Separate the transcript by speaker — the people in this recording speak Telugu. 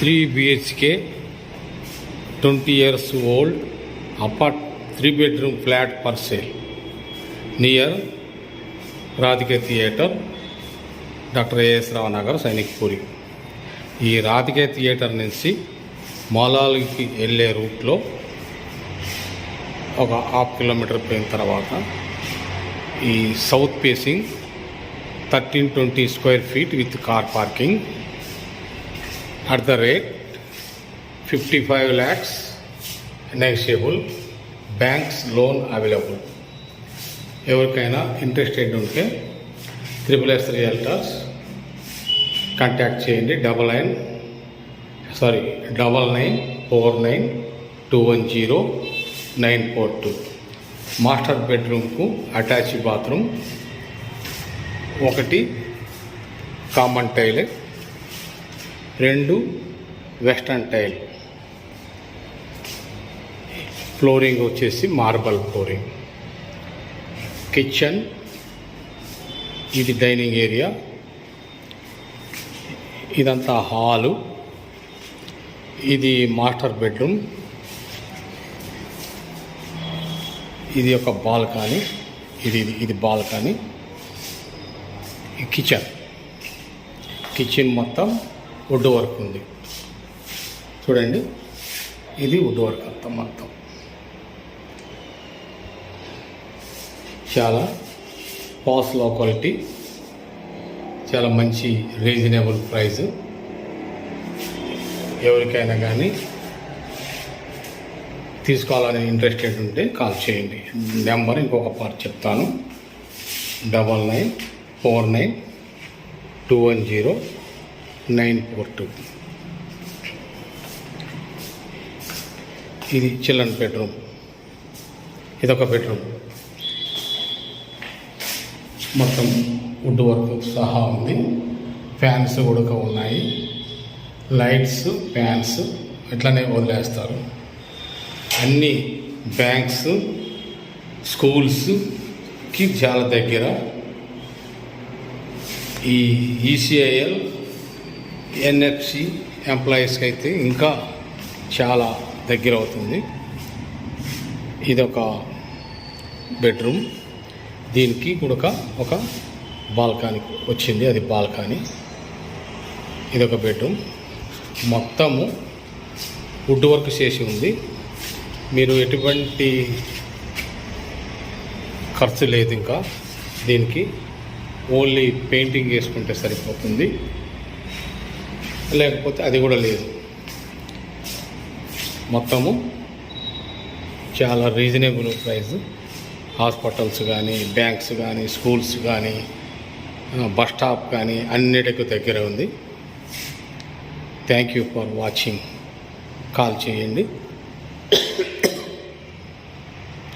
Speaker 1: 3 BHK 20 years old apart 3 bedroom flat for sale near Radhika theatre doctor A S Rao Nagar Sainikpuri. ఈ రాధిక థియేటర్ నుంచి మాలాలకి వెళ్ళే రూట్లో ఒక ½ కిలోమీటర్ పోయిన తర్వాత ఈ south facing 1320 square feet with car parking at the rate 55 lakhs negotiable, banks loan available. ఎవరికైనా ఇంట్రెస్టెడ్ ఉంటే SSS రియల్టర్స్ కాంటాక్ట్ చేయండి. 9949210942. మాస్టర్ బెడ్రూమ్కు attach bathroom, 1 common toilet, 2 western tile, flooring వచ్చేసి మార్బల్ ఫ్లోరింగ్, కిచెన్, ఇది డైనింగ్ ఏరియా, ఇదంతా హాలు, ఇది మాస్టర్ బెడ్రూమ్, ఇది ఒక బాల్కనీ, ఇది బాల్కనీ, కిచెన్ మొత్తం వుడ్ వర్క్ ఉంది చూడండి. ఇది వుడ్ వర్క్ అంతా మొత్తం చాలా పాస్ లోకాలిటీ, చాలా మంచి రీజనబుల్ ప్రైస్. ఎవరికైనా కానీ తీసుకోవాలని ఇంట్రెస్టెడ్ ఉంటే కాల్ చేయండి. నెంబర్ ఇంకొక పార్ట్ చెప్తాను, 9949210942. ఇది చిల్డ్రన్ బెడ్రూమ్, ఇదొక బెడ్రూమ్ మొత్తం వుడ్ వర్క్ సహా ఉంది. ఫ్యాన్స్ కూడా ఉన్నాయి, లైట్స్, ఫ్యాన్స్ ఇట్లనే వదిలేస్తారు. అన్ని బ్యాంక్స్, స్కూల్స్కి చాలా దగ్గర. ఈ ECIL, NFC ఎంప్లాయీస్కి అయితే ఇంకా చాలా దగ్గర అవుతుంది. ఇదొక బెడ్రూమ్, దీనికి కూడా ఒక బాల్కనీ వచ్చింది, అది బాల్కనీ. ఇదొక బెడ్రూమ్ మొత్తము వుడ్ వర్క్ చేసి ఉంది. మీరు ఎటువంటి ఖర్చు లేదు ఇంకా దీనికి, ఓన్లీ పెయింటింగ్ వేసుకుంటే సరిపోతుంది, లేకపోతే అది కూడా లేదు. మొత్తము చాలా రీజనబుల్ ప్రైస్. హాస్పిటల్స్ కానీ, బ్యాంక్స్ కానీ, స్కూల్స్ కానీ, బస్ స్టాప్ కానీ అన్నిటికీ దగ్గర ఉంది. Thank you for watching. Call చేయండి.